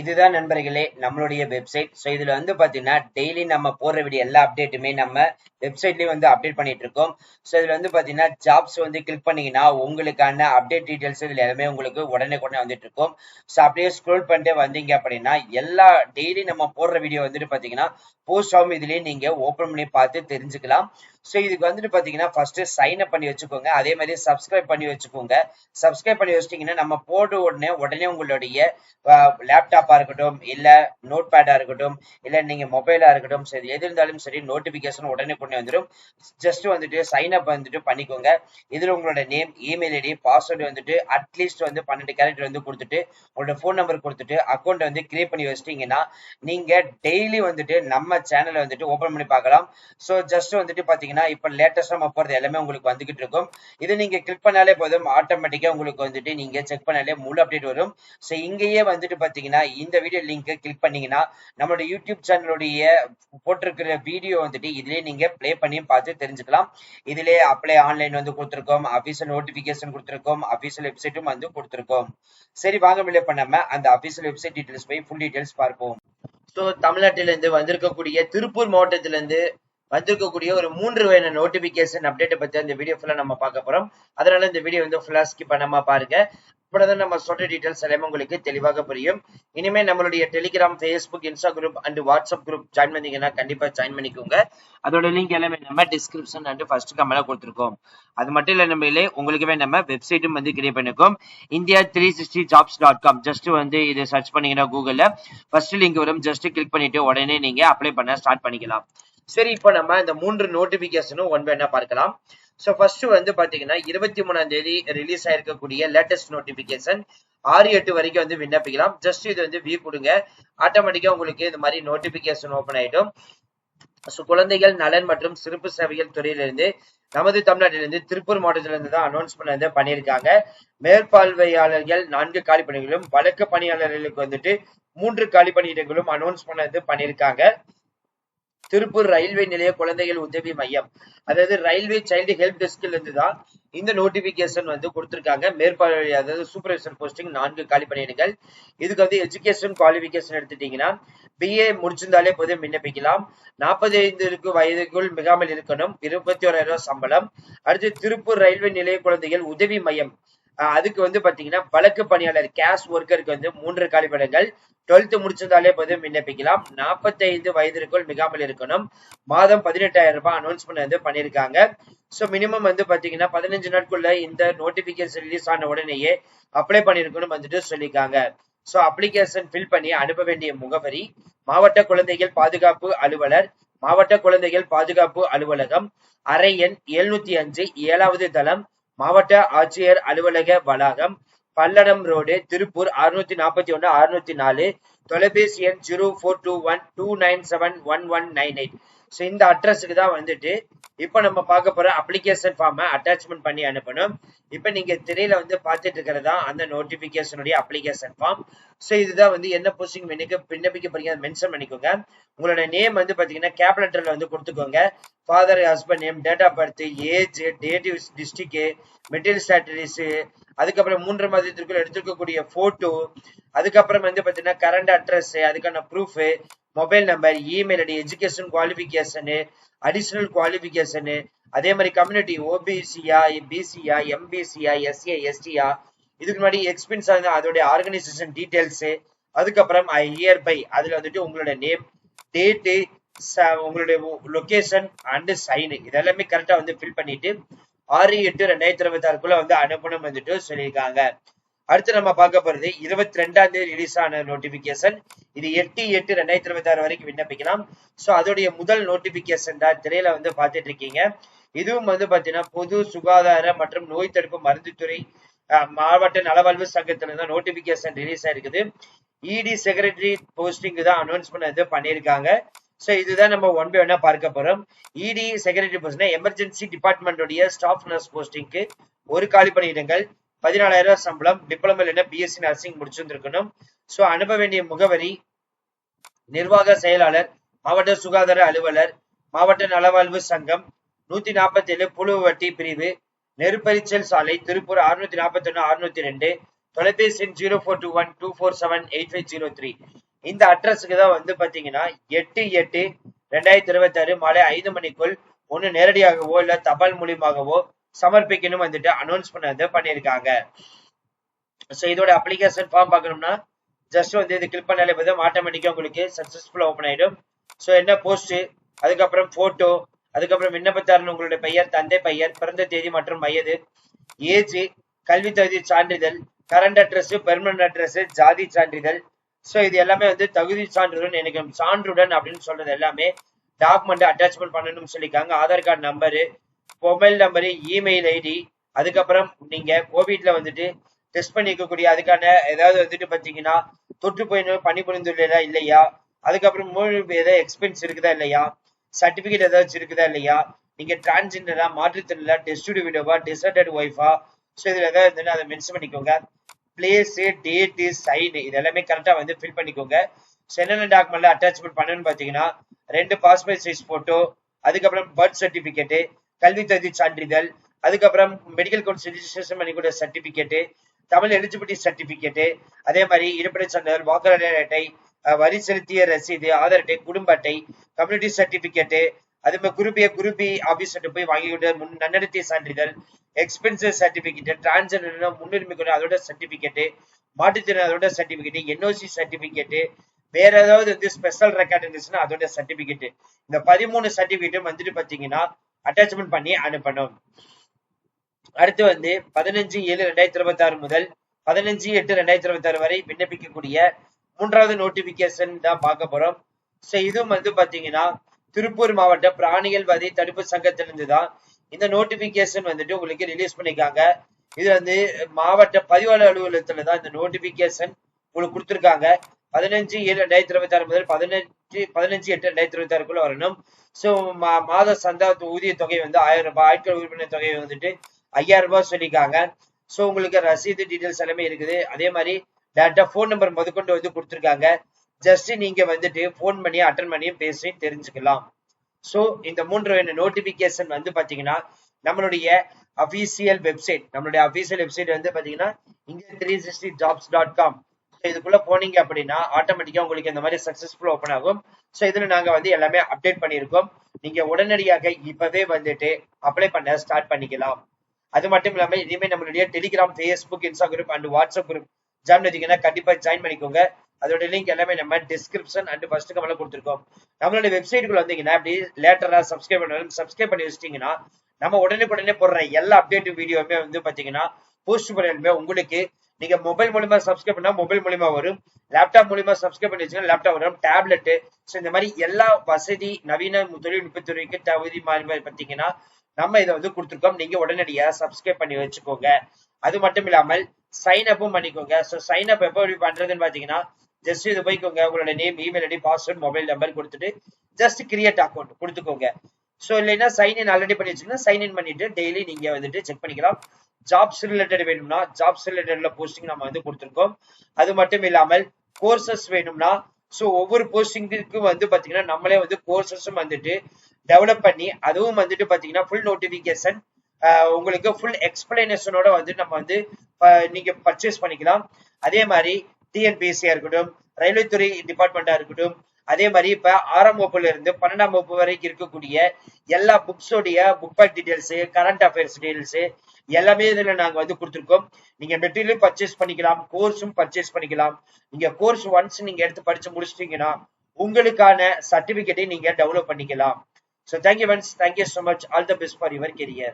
இதுதான் நண்பர்களே நம்மளுடைய வெப்சைட். ஸோ இதுல வந்து பாத்தீங்கன்னா டெய்லி நம்ம போடுற வீடியோ எல்லா அப்டேட்டுமே நம்ம வெப்சைட்லயே வந்து அப்டேட் பண்ணிட்டு இருக்கோம். ஸோ இதுல வந்து பாத்தீங்கன்னா ஜாப்ஸ் வந்து கிளிக் பண்ணீங்கன்னா உங்களுக்கான அப்டேட் டீடைல்ஸ் இதுல எல்லாமே உங்களுக்கு உடனே வந்துட்டு இருக்கும். ஸோ அப்படியே ஸ்க்ரோல் பண்ணிட்டு வந்தீங்க அப்படின்னா எல்லா டெய்லி நம்ம போடுற வீடியோ வந்துட்டு பாத்தீங்கன்னா போஸ்ட் ஆகும். இதுலயே நீங்க ஓபன் பண்ணி பார்த்து தெரிஞ்சுக்கலாம். ஸோ இதுக்கு வந்துட்டு பாத்தீங்கன்னா ஃபர்ஸ்ட் சைன் அப் பண்ணி வச்சுக்கோங்க. அதே மாதிரி சப்ஸ்கிரைப் பண்ணி வச்சுக்கோங்க. சப்ஸ்கிரைப் பண்ணி வச்சிட்டீங்கன்னா நம்ம போட்ட உடனே உங்களுடைய லேப்டாப்பா இருக்கட்டும், இல்ல நோட் பேடா இருக்கட்டும், இல்ல நீங்க மொபைலா இருக்கட்டும், சரி எது இருந்தாலும் சரி நோட்டிபிகேஷன் உடனே கொண்டு வந்துடும். ஜஸ்ட் வந்துட்டு சைன் அப் வந்துட்டு பண்ணிக்கோங்க. இதுல உங்களோட நேம், இமெயில் ஐடி, பாஸ்வேர்டு வந்துட்டு அட்லீஸ்ட் வந்து 12 கேரக்டர் வந்து கொடுத்துட்டு உங்களோட போன் நம்பர் கொடுத்துட்டு அக்கௌண்ட் வந்து கிரியேட் பண்ணி வச்சிட்டீங்கன்னா நீங்க டெய்லி வந்துட்டு நம்ம சேனலை வந்துட்டு ஓபன் பண்ணி பார்க்கலாம். ஸோ ஜஸ்ட் வந்துட்டு பாத்தீங்கன்னா இப்ப லேட்டஸ்டா நம்ம போறது எல்லாமே உங்களுக்கு வந்துகிட்டு இருக்கும். இது நீங்க கிளிக் பண்ணாலே போதும், ஆட்டோமேட்டிக்கா உங்களுக்கு வந்துட்டு நீங்க செக் பண்ணாலே முழு அப்டேட் வரும். ஸோ இங்கேயே வந்துட்டு பாத்தீங்கன்னா இந்த வீடியோ லிங்கை கிளிக் பண்ணீங்கன்னா நம்மளோட யூடியூப் சேனலுடைய போட்டிருக்கிற வீடியோ வந்துட்டு இதுலயே நீங்க பிளே பண்ணி பார்த்து தெரிஞ்சுக்கலாம். இதுலயே அப்ளை ஆன்லைன் வந்து கொடுத்துருக்கோம், அபிஷியல் நோட்டிபிகேஷன் கொடுத்துருக்கோம், அபிஷியல் வெப்சைட்டும் வந்து கொடுத்துருக்கோம். சரி வாங்க வெளியே பண்ணாம அந்த அபிஷியல் வெப்சைட் டீடைல்ஸ் போய் ஃபுல் டீடைல்ஸ் பார்ப்போம். ஸோ தமிழ்நாட்டிலிருந்து வந்திருக்கக்கூடிய திருப்பூர் மாவட்டத்திலிருந்து வந்திருக்கக்கூடிய ஒரு 3 வகையான நோட்டிபிகேஷன் அப்டேட் பத்தி இந்த வீடியோ ஃபுல்லா நம்ம பார்க்க போறோம். அதனால இந்த வீடியோ வந்து ஃபுல்லா ஸ்கிப் பண்ணாம பாருங்க. இப்பதான் நம்ம சொல்ற டீடைல்ஸ் எல்லாமே உங்களுக்கு தெளிவாக புரியும். இனிமே நம்மளுடைய Telegram, Facebook, Insta group and WhatsApp group join பண்ணீங்கன்னா கண்டிப்பா ஜாயின் பண்ணிக்கோங்க. அதோட லிங்க் எல்லாமே நம்ம டிஸ்கிரிப்ஷன் அண்ட் ஃபர்ஸ்ட் கமெண்ட்ல கொடுத்துருக்கோம். அது மட்டும் இல்ல நம்மளே உங்களுக்குவே நம்ம வெப்சைட்டும் வந்து கிரியேட் பண்ணிருக்கோம். india360jobs.com ஜஸ்ட் வந்து இதை சர்ச் பண்ணீங்கன்னா கூகுள்ல ஃபர்ஸ்ட் லிங்க் வரும். ஜஸ்ட் கிளிக் பண்ணிட்டு உடனே நீங்க அப்ளை பண்ண ஸ்டார்ட் பண்ணிக்கலாம். சரி, இப்போ நம்ம இந்த 3 நோட்டிபிகேஷனும் ஒன் பை ஒன்னா பார்க்கலாம். ஸோ ஃபர்ஸ்ட் வந்து பாத்தீங்கன்னா 23ஆம் தேதி ரிலீஸ் ஆயிருக்கக்கூடிய லேட்டஸ்ட் நோட்டிபிகேஷன் 6/8 வரைக்கும் வந்து விண்ணப்பிக்கலாம். ஜஸ்ட் இது வந்து வியூ கொடுங்க, ஆட்டோமேட்டிக்கா உங்களுக்கு இந்த மாதிரி நோட்டிபிகேஷன் ஓபன் ஆயிடும். ஸோ குழந்தைகள் நலன் மற்றும் சிறப்பு சேவைகள் துறையிலிருந்து நமது தமிழ்நாட்டிலிருந்து திருப்பூர் மாவட்டத்திலிருந்து தான் அனௌன்ஸ்மெண்ட் வந்து பண்ணியிருக்காங்க. மேற்பார்வையாளர்கள் 4 காலி பணிகளும், வழக்கு பணியாளர்களுக்கு வந்துட்டு 3 காலி பணியிடங்களும் அனௌன்ஸ்மெண்ட் வந்து பண்ணியிருக்காங்க. திருப்பூர் ரயில்வே நிலைய குழந்தைகள் உதவி மையம், அதாவது ரயில்வே சைல்டு ஹெல்ப் டெஸ்க்ல இருந்து தான் இந்த நோட்டிபிகேஷன் வந்து கொடுத்திருக்காங்க. மேற்பார்வை அதாவது சூப்பர்வைசர் போஸ்டிங் 4 காலி பணியிடங்கள். இதுக்கு வந்து எஜுகேஷன் குவாலிபிகேஷன் எடுத்துட்டீங்கன்னா பிஏ முடிச்சிருந்தாலே போதும் விண்ணப்பிக்கலாம். 45 வயதுக்குள் மிகாமல் இருக்கணும். 21,000 சம்பளம். அடுத்து திருப்பூர் ரயில்வே நிலைய குழந்தைகள் உதவி மையம், அதுக்கு வந்து பாத்தீங்கன்னா வழக்கு பணியாளர் கேஷ் ஒர்க்கருக்கு வந்து 3 காலிப்படங்கள். 12th முடிச்சிருந்தாலே போதும் விண்ணப்பிக்கலாம். 45 வயதிற்குள் மிகாமல் இருக்கணும். மாதம் 18,000 ரூபாய் அனௌன்ஸ்மெண்ட் வந்து பண்ணிருக்காங்க. சோ மினிமம் வந்து பாத்தீங்கன்னா 15 நாட்குள்ள இந்த நோட்டிபிகேஷன் ரிலீஸ் ஆன உடனேயே அப்ளை பண்ணிருக்கணும் வந்துட்டு சொல்லியிருக்காங்க. சோ அப்ளிகேஷன் ஃபில் பண்ணி அனுப்ப வேண்டிய முகவரி மாவட்ட குழந்தைகள் பாதுகாப்பு அலுவலர், மாவட்ட குழந்தைகள் பாதுகாப்பு அலுவலகம், அறை எண் 705, 7வது தளம், மாவட்ட ஆட்சியர் அலுவலக வளாகம், பல்லடம் ரோடு, திருப்பூர் 641 604, தொலைபேசி எண் 042129711198. ஸோ இந்த அட்ரஸுக்கு தான் வந்துட்டு இப்ப நம்ம பார்க்க போற அப்ளிகேஷன் ஃபார்மை அட்டாச்மெண்ட் பண்ணி அனுப்பணும். இப்ப நீங்க திரையில வந்து பார்த்துட்டு இருக்கிறதா அந்த நோட்டிபிகேஷனுடைய அப்ளிகேஷன் ஃபார்ம். ஸோ இதுதான் வந்து என்ன போஸ்டிங் விண்ணப்பிக்க போறீங்க மென்ஷன் பண்ணிக்கோங்க. உங்களோட நேம் வந்து பாத்தீங்கன்னா கேப் லெட்டர்ல வந்து கொடுத்துக்கோங்க. Father, husband name, date of birth, age, native, district, material status, அதுக்கப்புறம் 3 மாதத்திற்குள் எடுத்துக்கக்கூடிய போட்டோ, அதுக்கப்புறம் வந்து பாத்தீங்கன்னா கரண்ட் அட்ரஸ், அதுக்கான proof, mobile number, email ID, education qualification, additional qualification, அதே மாதிரி கம்யூனிட்டி ஓபிசியா, பிசியா, எம்பிசியா, எஸ்ஏ, எஸ்டியா, இதுக்கு முன்னாடி எக்ஸ்பென்ஸ் அதோடைய ஆர்கனைசேஷன் டீடைல்ஸ், அதுக்கப்புறம் இயர் பை, அதுல வந்துட்டு உங்களோட நேம், டேட்டு, உங்களுடைய லொகேஷன் அண்ட் சைன் இதெல்லாமே கரெக்டா வந்து ஃபில் பண்ணிட்டு 6/8/2026 வந்து அனுப்பணும் வந்துட்டு சொல்லியிருக்காங்க. அடுத்து நம்ம பார்க்க போறது 22ஆம் தேதி ரிலீஸ் ஆன நோட்டிபிகேஷன். இது 8/8/2026 வரைக்கும் விண்ணப்பிக்கலாம். சோ அதோடைய முதல் நோட்டிபிகேஷன் தான் திரையில வந்து பார்த்துட்டு இருக்கீங்க. இதுவும் வந்து பாத்தீங்கன்னா பொது சுகாதார மற்றும் நோய் தடுப்பு மருந்துத்துறை மாவட்ட நலவாழ்வு சங்கத்துல தான் நோட்டிபிகேஷன் ரிலீஸ் ஆயிருக்குது. இடி செக்ரட்டரி போஸ்டிங் தான் அனௌன்ஸ்மெண்ட் வந்து பண்ணியிருக்காங்க. சோ இதுதான் நம்ம ஒன் பை ஒன்னா பார்க்க போறோம். இடி செக்ரட்டரி போஸ்ட் எமர்ஜென்சி டிபார்ட்மெண்டோடைய ஸ்டாஃப் நர்ஸ் போஸ்டிங்க்கு 1 காலி பணியிடங்கள், 14,000 சம்பளம், டிப்ளமோ இல்லைன்னா பிஎஸ்சி நர்சிங் முடிச்சிருந்திருக்கணும். சோ அனுப்ப வேண்டிய முகவரி நிர்வாக செயலாளர், மாவட்ட சுகாதார அலுவலர், மாவட்ட நலவாழ்வு சங்கம், 147 புழுவட்டி பிரிவு, நெருப்பரிச்சல் சாலை, திருப்பூர் 641 602, தொலைபேசி எண் 0421247853. இந்த அட்ரஸுக்கு தான் வந்து பாத்தீங்கன்னா 8/8/2026 மாலை 5 மணிக்குள் ஒண்ணு நேரடியாகவோ இல்ல தபால் மூலியமாகவோ சமர்ப்பிக்கணும் வந்துட்டு அனௌன்ஸ் பண்ணிருக்காங்க. சோ இதோட அப்ளிகேஷன் ஃபார்ம் பார்க்கணும்னா ஜஸ்ட் வந்து இது கிளிக் பண்ணாலே போதும், ஆட்டோமேட்டிக்கா உங்களுக்கு சக்சஸ்ஃபுல்லா ஓபன் ஆயிடும். சோ என்ன போஸ்ட், அதுக்கப்புறம் போட்டோ, அதுக்கப்புறம் விண்ணப்பதாரன் உங்களுடைய பெயர், தந்தை பெயர், பிறந்த தேதி மற்றும் வயது, ஏஜ், கல்வி தகுதி சான்றிதழ், கரண்ட் அட்ரஸ், பெர்மனன்ட் அட்ரஸ், ஜாதி சான்றிதழ். சோ இது எல்லாமே வந்து தகுதி சான்றுடன் எனக்கு சான்றுடன் அப்படின்னு சொல்றது எல்லாமே டாக்குமெண்ட் அட்டாச்மெண்ட் பண்ணணும்னு சொல்லியிருக்காங்க. Aadhaar card number, mobile number, email ID, அதுக்கப்புறம் நீங்க கோவிட்ல வந்துட்டு டெஸ்ட் பண்ணிக்கக்கூடிய அதுக்கான ஏதாவது வந்துட்டு பாத்தீங்கன்னா தொற்று போய் பணிபுரிந்துள்ளதா இல்லையா, அதுக்கப்புறம் ஏதாவது எக்ஸ்பென்ஸ் இருக்குதா இல்லையா, சர்டிபிகேட் ஏதாச்சும் இருக்குதா இல்லையா, நீங்க டிரான்ஸ்ஜெண்டரா, மாற்றுத்திறனா, டெஸ்ட் விடோவா, டிசர்டட் ஒய்ஃபா, ஸோ இதுல ஏதாவது இருந்ததுன்னா அதை மென்ஷன் பண்ணிக்கோங்க. பிளேஸ், டேட், சைன் இது எல்லாமே கரெக்டா வந்து ஃபில் பண்ணிக்கோங்க. என்னென்ன டாக்குமெண்ட்ல அட்டாச்மெண்ட் பண்ணணும்னு பாத்தீங்கன்னா 2 பாஸ்போர்ட் சைஸ் போட்டோ, அதுக்கப்புறம் பர்த் சர்டிபிகேட், கல்வி தகுதி சான்றிதழ், அதுக்கப்புறம் மெடிக்கல் கவுன்சில் ரெஜிஸ்ட்ரேஷன் பண்ணிக்கூடிய சர்டிபிகேட், தமிழ் எலிஜிபிலிட்டி சர்டிபிகேட், அதே மாதிரி இருப்பிட சான்றிதழ், வாக்காளர் அட்டை, வரி செலுத்திய ரசீது, ஆதார் அட்டை, குடும்ப அட்டை, கம்யூனிட்டி சர்டிபிகேட், அதே மாதிரி குரூப் பி ஆபீஸ் போய் வாங்கிக்கிட்ட நன்னடத்தை சான்றிதழ், எக்ஸ்பென்சஸ் சர்டிபிகேட், டிரான்ஸ்ஜெண்டர் முன்னுரிமை கொண்ட அதோட சர்டிபிகேட், மாற்றுத்திறன் அதோட சர்டிபிகேட், என்ஓசி சர்டிபிகேட், வேற ஏதாவது வந்து ஸ்பெஷல் ரெக்கார்ட் இருந்துச்சுன்னா அதோட சர்டிபிகேட். இந்த 13 சர்டிபிகேட்டும் வந்துட்டு பாத்தீங்கன்னா அட்டாச்மெண்ட் பண்ணி அனுப்பணும். அடுத்து வந்து 15/7/2026 முதல் 15/8/2026 வரை விண்ணப்பிக்கக்கூடிய 3வது நோட்டிபிகேஷன் தான் பார்க்க போறோம். சோ இதுவும் வந்து பாத்தீங்கன்னா திருப்பூர் மாவட்ட பிராணிகள் வதை தடுப்பு சங்கத்திலிருந்து தான் இந்த நோட்டிபிகேஷன் வந்துட்டு உங்களுக்கு ரிலீஸ் பண்ணிருக்காங்க. இது வந்து மாவட்ட பதிவாளர் அலுவலகத்துல தான் இந்த நோட்டிபிகேஷன் உங்களுக்கு கொடுத்திருக்காங்க. 15/7/2026 முதல் 15/8/2026 வரணும். சோ மாத சந்தா ஊதிய தொகை வந்து 1000 ரூபாய், ஆட்கள் உறுப்பினர் தொகை வந்துட்டு 5000 ரூபாய் சொல்லியிருக்காங்க. சோ உங்களுக்கு ரசீது டீடைல்ஸ் எல்லாமே இருக்குது. அதே மாதிரி டேரக்டா போன் நம்பர் முதற்கொண்டு வந்து கொடுத்திருக்காங்க. ஜஸ்ட் நீங்க வந்துட்டு போன் பண்ணி அட்டன் பண்ணி பேசி தெரிஞ்சுக்கலாம். சோ இந்த 3 நோட்டிபிகேஷன் வந்து பாத்தீங்கன்னா நம்மளுடைய அபிஷியல் வெப்சைட், வந்து பாத்தீங்கன்னா india360jobs.com. இதுக்குள்ள போனீங்க அப்படின்னா ஆட்டோமேட்டிக்கா உங்களுக்கு இந்த மாதிரி சக்சஸ்ஃபுல் ஓபன் ஆகும். சோ இதுல நாங்க வந்து எல்லாமே அப்டேட் பண்ணிருக்கோம். நீங்க உடனடியாக இப்பவே வந்துட்டு அப்ளை பண்ண ஸ்டார்ட் பண்ணிக்கலாம். அது மட்டும் இல்லாம இனிமே நம்மளுடைய Telegram, Facebook, Insta group and WhatsApp group join பண்ணிங்கன்னா கண்டிப்பா ஜாயின் பண்ணிக்கோங்க. அதோட லிங்க் எல்லாமே நம்ம டிஸ்கிரிப்ஷன் அண்ட் ஃபர்ஸ்ட் கமெண்ட்ல கொடுத்துருக்கோம். நம்மளோட வெப்சைட்டுக்குள்ள வந்தீங்கன்னா அப்படி லேட்டரா சப்ஸ்கிரைப் பண்ணி வச்சிட்டீங்கன்னா நம்ம உடனே போடுற எல்லா அப்டேட் வீடியோவுமே வந்து பாத்தீங்கன்னா போஸ்ட் பண்ணி உங்களுக்கு நீங்க மொபைல் மூலமா சப்ஸ்கிரைப் பண்ணா மொபைல் மூலமா வரும், லேப்டாப் மூலமா சப்ஸ்கிரைப் பண்ணி வச்சீங்கன்னா லேப்டாப் வரும், டேப்லெட், சோ இந்த மாதிரி எல்லா வசதி நவீன தொழில்நுட்பத்துறைக்கு தகுதி மாதிரி பாத்தீங்கன்னா நம்ம இதை வந்து கொடுத்துருக்கோம். நீங்க உடனடியா சப்ஸ்கிரைப் பண்ணி வச்சுக்கோங்க. அது மட்டும் இல்லாமல் சைன் அப்பும் பண்ணிக்கோங்க. சோ சைன் அப் எப்ப பண்றதுன்னு பாத்தீங்கன்னா ஜஸ்ட் இது போய்க்கோங்க, உங்களோட name, email ID, password, mobile number கொடுத்துட்டு ஜஸ்ட் கிரியேட் அக்கௌண்ட் கொடுத்துக்கோங்க. சோ இல்லைன்னா சைன்இன் ஆல்ரெடி பண்ணி வச்சுக்கோங்க. சைன்இன் பண்ணிட்டு டெய்லி நீங்க வந்துட்டு செக் பண்ணிக்கலாம். ஜாப்ஸ் ரிலேட்டட் வேணும்னா ஜாப்ஸ் ரிலேட்டட்ல போஸ்டிங் நம்ம வந்து கொடுத்துருக்கோம். அது மட்டும் இல்லாமல் கோர்சஸ் வேணும்னா சோ ஒவ்வொரு போஸ்டிங்க்கு வந்து பாத்தீங்கன்னா நம்மளே வந்து கோர்சஸும் வந்துட்டு டெவலப் பண்ணி அதுவும் வந்துட்டு பாத்தீங்கன்னா ஃபுல் நோட்டிபிகேஷன் உங்களுக்கு ஃபுல் எக்ஸ்பிளனேஷனோட வந்து நம்ம வந்து நீங்க பர்ச்சேஸ் பண்ணிக்கலாம். அதே மாதிரி டிஎன்பிஎஸ்சியா இருக்கட்டும், ரயில்வே துறை டிபார்ட்மெண்டா இருக்கட்டும், அதே மாதிரி இப்ப 6ஆம் வகுப்புல இருந்து 12ஆம் வகுப்பு வரைக்கும் இருக்கக்கூடிய எல்லா புக்ஸோடைய book back details, current affairs details எல்லாமே இதுல நாங்க வந்து கொடுத்துருக்கோம். நீங்க மெட்டீரியல் பர்ச்சேஸ் பண்ணிக்கலாம், கோர்ஸும் பர்ச்சேஸ் பண்ணிக்கலாம். நீங்க கோர்ஸ் ஒன்ஸ் நீங்க எடுத்து படிச்சு முடிச்சிட்டீங்கன்னா உங்களுக்கான சர்டிபிகேட்டை நீங்க டெவலப் பண்ணிக்கலாம். So thank you friends, thank you so much, all the best for your career.